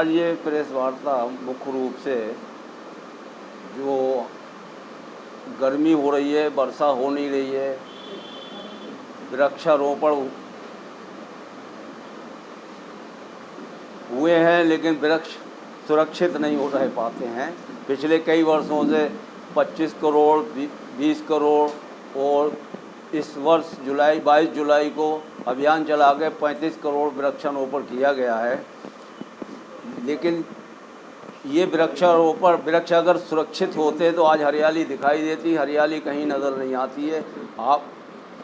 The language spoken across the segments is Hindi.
आज ये प्रेस वार्ता मुख्य रूप से जो गर्मी हो रही है, वर्षा हो नहीं रही है, वृक्षारोपण हुए हैं लेकिन वृक्ष सुरक्षित नहीं हो रह पाते हैं। पिछले कई वर्षों से 25 करोड़ 20 करोड़ और इस वर्ष 22 जुलाई को अभियान चला के 35 करोड़ वृक्षारोपण किया गया है। लेकिन ये वृक्ष अगर सुरक्षित होते तो आज हरियाली दिखाई देती, हरियाली कहीं नज़र नहीं आती है। आप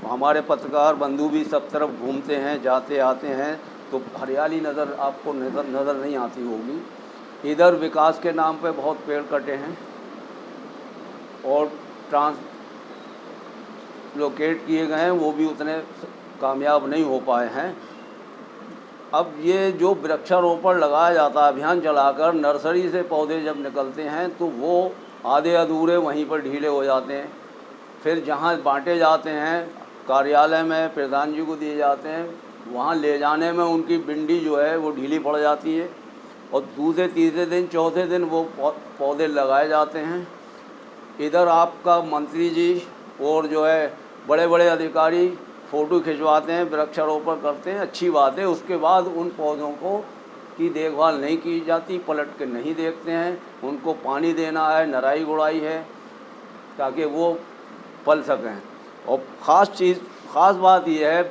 हमारे पत्रकार बंधु भी सब तरफ घूमते हैं, जाते आते हैं, तो हरियाली आपको नज़र नहीं आती होगी। इधर विकास के नाम पे बहुत पेड़ कटे हैं और ट्रांसलोकेट किए गए हैं, वो भी उतने कामयाब नहीं हो पाए हैं। अब ये जो वृक्षारोपण लगाया जाता है अभियान चलाकर, नर्सरी से पौधे जब निकलते हैं तो वो आधे अधूरे वहीं पर ढीले हो जाते हैं। फिर जहाँ बांटे जाते हैं कार्यालय में प्रधान जी को दिए जाते हैं, वहाँ ले जाने में उनकी बिंडी जो है वो ढीली पड़ जाती है और दूसरे तीसरे दिन चौथे दिन वो पौधे लगाए जाते हैं। इधर आपका मंत्री जी और जो है बड़े बड़े अधिकारी फ़ोटो खिंचवाते हैं, वृक्षारोपण करते हैं, अच्छी बात है। उसके बाद उन पौधों की देखभाल नहीं की जाती, पलट के नहीं देखते हैं। उनको पानी देना है, नराई गुड़ाई है ताकि वो फल सकें। और ख़ास बात यह है,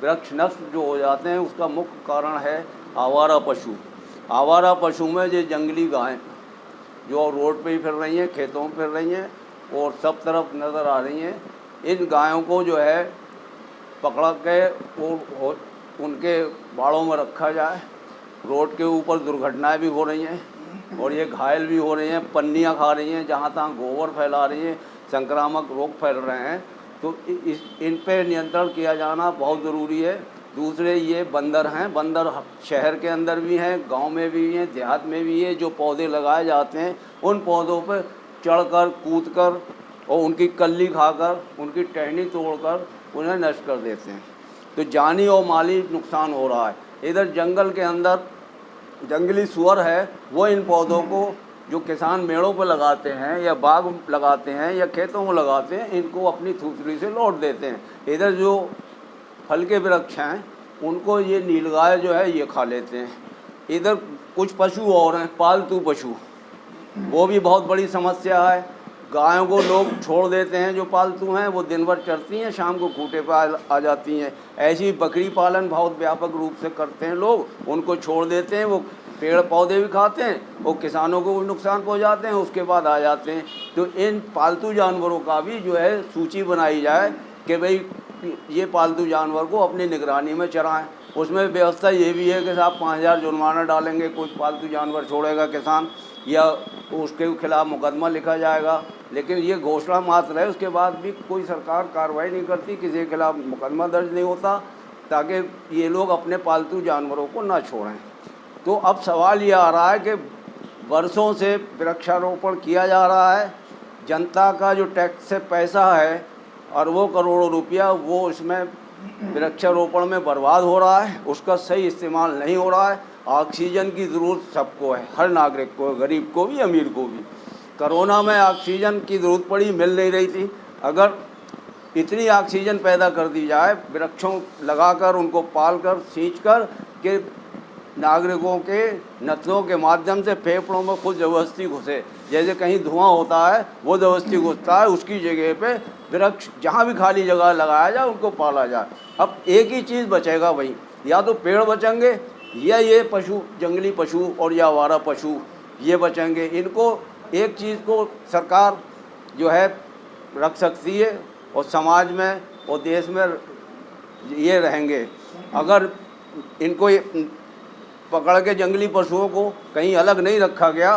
वृक्ष नष्ट जो हो जाते हैं उसका मुख्य कारण है आवारा पशु। आवारा पशु में ये जंगली गायें जो रोड पे ही फिर रही हैं, खेतों में फिर रही हैं और सब तरफ नज़र आ रही हैं। इन गायों को जो है पकड़ के और उनके बाड़ों में रखा जाए। रोड के ऊपर दुर्घटनाएं भी हो रही हैं और ये घायल भी हो रही हैं, पन्नियाँ खा रही हैं, जहाँ तहाँ गोबर फैला रही हैं, संक्रामक रोग फैल रहे हैं। तो इन पे नियंत्रण किया जाना बहुत ज़रूरी है। दूसरे ये बंदर हैं, बंदर शहर के अंदर भी हैं, गांव में भी हैं, देहात में भी है। जो पौधे लगाए जाते हैं उन पौधों पर चढ़कर कूदकर और उनकी कल्ली खाकर, उनकी टहनी तोड़कर उन्हें नष्ट कर देते हैं। तो जानी और माली नुकसान हो रहा है। इधर जंगल के अंदर जंगली सुअर है, वो इन पौधों को जो किसान मेड़ों पर लगाते हैं या बाग लगाते हैं या खेतों में लगाते हैं, इनको अपनी थूथड़ी से लौट देते हैं। इधर जो फल के वृक्ष हैं उनको ये नीलगाय जो है ये खा लेते हैं। इधर कुछ पशु और हैं, पालतू पशु, वो भी बहुत बड़ी समस्या है। गायों को लोग छोड़ देते हैं, जो पालतू हैं वो दिन भर चरती हैं, शाम को खूंटे पर आ जाती हैं। ऐसी बकरी पालन बहुत व्यापक रूप से करते हैं लोग, उनको छोड़ देते हैं, वो पेड़ पौधे भी खाते हैं और किसानों को भी नुकसान पहुंचाते हैं, उसके बाद आ जाते हैं। तो इन पालतू जानवरों का भी जो है सूची बनाई जाए कि भाई ये पालतू जानवर को अपनी निगरानी में चराएं। उसमें व्यवस्था ये भी है कि साहब 5000 जुर्माना डालेंगे, कोई पालतू जानवर छोड़ेगा किसान या उसके खिलाफ़ मुकदमा लिखा जाएगा। लेकिन ये घोषणा मात्र है, उसके बाद भी कोई सरकार कार्रवाई नहीं करती, किसी के खिलाफ़ मुकदमा दर्ज नहीं होता ताकि ये लोग अपने पालतू जानवरों को ना छोड़ें। तो अब सवाल ये आ रहा है कि वर्षों से वृक्षारोपण किया जा रहा है, जनता का जो टैक्स से पैसा है अरबों करोड़ों रुपया वो इसमें वृक्षारोपण में बर्बाद हो रहा है, उसका सही इस्तेमाल नहीं हो रहा है। ऑक्सीजन की ज़रूरत सबको है, हर नागरिक को, गरीब को भी अमीर को भी। कोरोना में ऑक्सीजन की ज़रूरत पड़ी, मिल नहीं रही थी। अगर इतनी ऑक्सीजन पैदा कर दी जाए वृक्षों लगाकर, उनको पालकर सींचकर कि नागरिकों के नसों के माध्यम से फेफड़ों में खुद ज़बरदस्ती घुसे, जैसे कहीं धुआं होता है वो ज़बरदस्ती घुसता है, उसकी जगह पे वृक्ष जहाँ भी खाली जगह लगाया जाए उनको पाला जाए। अब एक ही चीज़ बचेगा भाई, या तो पेड़ बचेंगे या ये पशु, जंगली पशु और या आवारा पशु ये बचेंगे। इनको एक चीज़ को सरकार जो है रख सकती है और समाज में और देश में ये रहेंगे। अगर इनको पकड़ के जंगली पशुओं को कहीं अलग नहीं रखा गया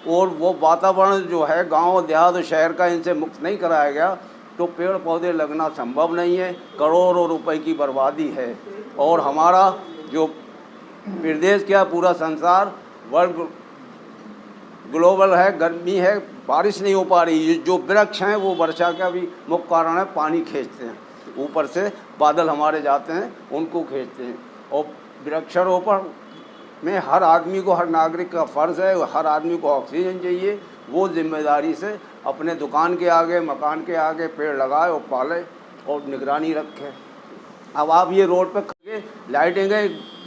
और वो वातावरण जो है गांव देहात और शहर का इनसे मुक्त नहीं कराया गया तो पेड़ पौधे लगना संभव नहीं है। करोड़ों रुपए की बर्बादी है और हमारा जो प्रदेश क्या पूरा संसार वर्ल्ड ग्लोबल है, गर्मी है, बारिश नहीं हो पा रही। जो वृक्ष हैं वो वर्षा का भी मुख्य कारण है, पानी खींचते हैं, ऊपर से बादल हमारे जाते हैं उनको खींचते हैं। और वृक्षारोपण में हर आदमी को, हर नागरिक का फ़र्ज़ है, हर आदमी को ऑक्सीजन चाहिए। वो जिम्मेदारी से अपने दुकान के आगे, मकान के आगे पेड़ लगाए और पाले और निगरानी रखे। अब आप ये रोड पे करके लाइटिंग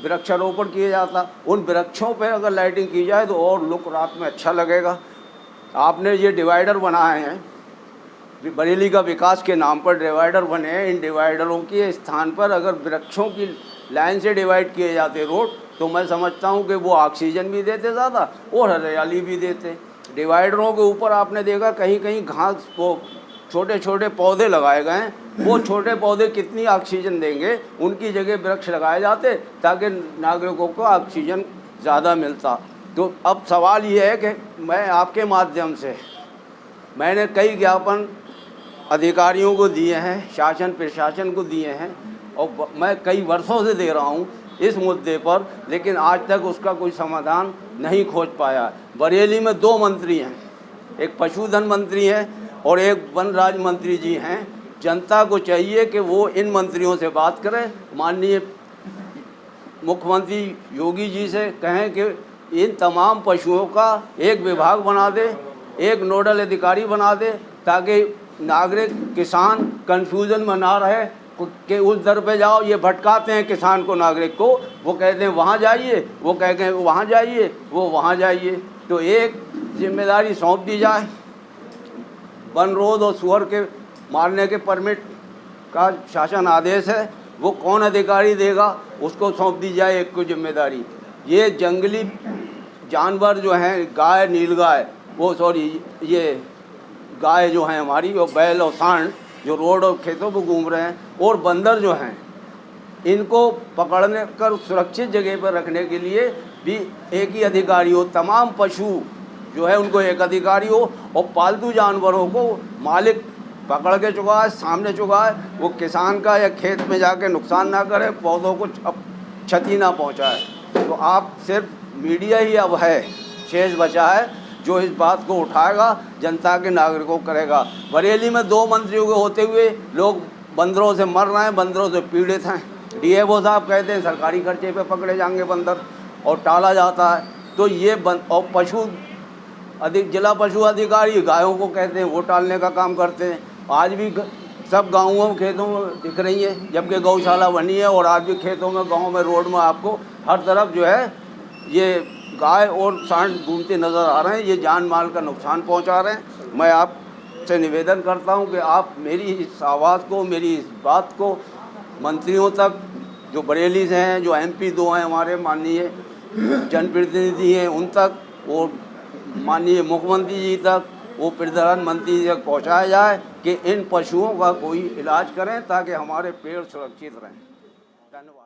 वृक्षारोपण किया जाता, उन वृक्षों पे अगर लाइटिंग की जाए तो और लुक रात में अच्छा लगेगा। आपने ये डिवाइडर बनाए हैं, बरेली का विकास के नाम पर डिवाइडर बने हैं। इन डिवाइडरों के स्थान पर अगर वृक्षों की लाइन से डिवाइड किए जाते रोड, तो मैं समझता हूँ कि वो ऑक्सीजन भी देते ज़्यादा और हरियाली भी देते। डिवाइडरों के ऊपर आपने देखा कहीं कहीं घास, वो छोटे छोटे पौधे लगाए गए हैं। वो छोटे पौधे कितनी ऑक्सीजन देंगे, उनकी जगह वृक्ष लगाए जाते ताकि नागरिकों को ऑक्सीजन ज़्यादा मिलता। तो अब सवाल ये है कि मैं आपके माध्यम से, मैंने कई ज्ञापन अधिकारियों को दिए हैं, शासन प्रशासन को दिए हैं, और मैं कई वर्षों से दे रहा हूँ इस मुद्दे पर, लेकिन आज तक उसका कोई समाधान नहीं खोज पाया। बरेली में 2 मंत्री हैं, एक पशुधन मंत्री हैं और एक वन राज्य मंत्री जी हैं। जनता को चाहिए कि वो इन मंत्रियों से बात करें, माननीय मुख्यमंत्री योगी जी से कहें कि इन तमाम पशुओं का एक विभाग बना दे, एक नोडल अधिकारी बना दे, ताकि नागरिक किसान कन्फ्यूज़न में ना रहे कि उस दर पे जाओ। ये भटकाते हैं किसान को, नागरिक को, वो कहते हैं वहाँ जाइए, वो कहते हैं वहाँ जाइए, वो वहाँ जाइए। तो एक जिम्मेदारी सौंप दी जाए, वन रोध और सुअर के मारने के परमिट का शासन आदेश है, वो कौन अधिकारी देगा, उसको सौंप दी जाए एक को जिम्मेदारी। ये जंगली जानवर जो हैं, गाय, नीलगाय, वो सॉरी ये गाय जो हैं हमारी, और बैल और सांड जो रोड और खेतों पर घूम रहे हैं, और बंदर जो हैं, इनको पकड़ने कर सुरक्षित जगह पर रखने के लिए भी एक ही अधिकारी हो। तमाम पशु जो है उनको एक अधिकारी हो, और पालतू जानवरों को मालिक पकड़ के चुकाए, सामने चुकाए, वो किसान का या खेत में जाके नुकसान ना करे, पौधों को क्षति ना पहुंचाए। तो आप सिर्फ मीडिया ही अब है शेष बचा है जो इस बात को उठाएगा, जनता के नागरिकों को करेगा। बरेली में 2 मंत्रियों के होते हुए लोग बंदरों से मर रहे हैं, बंदरों से पीड़ित हैं। डीएफओ साहब कहते हैं सरकारी खर्चे पे पकड़े जाएंगे बंदर, और टाला जाता है। तो ये और जिला पशु अधिकारी गायों को कहते हैं, वो टालने का काम करते हैं। आज भी सब गाँवों में, खेतों में दिख रही है, जबकि गौशाला बनी है, और आज भी खेतों में, गाँव में, रोड में आपको हर तरफ जो है ये गाय और सांड घूमते नज़र आ रहे हैं। ये जान माल का नुकसान पहुंचा रहे हैं। मैं आपसे निवेदन करता हूं कि आप मेरी इस आवाज़ को, मेरी इस बात को मंत्रियों तक, जो बरेली से हैं, जो MP 2 हैं हमारे माननीय जनप्रतिनिधि हैं, उन तक, और माननीय मुख्यमंत्री जी तक, वो प्रधानमंत्री जी तक पहुँचाया जाए कि इन पशुओं का कोई इलाज करें ताकि हमारे पेड़ सुरक्षित रहें। धन्यवाद।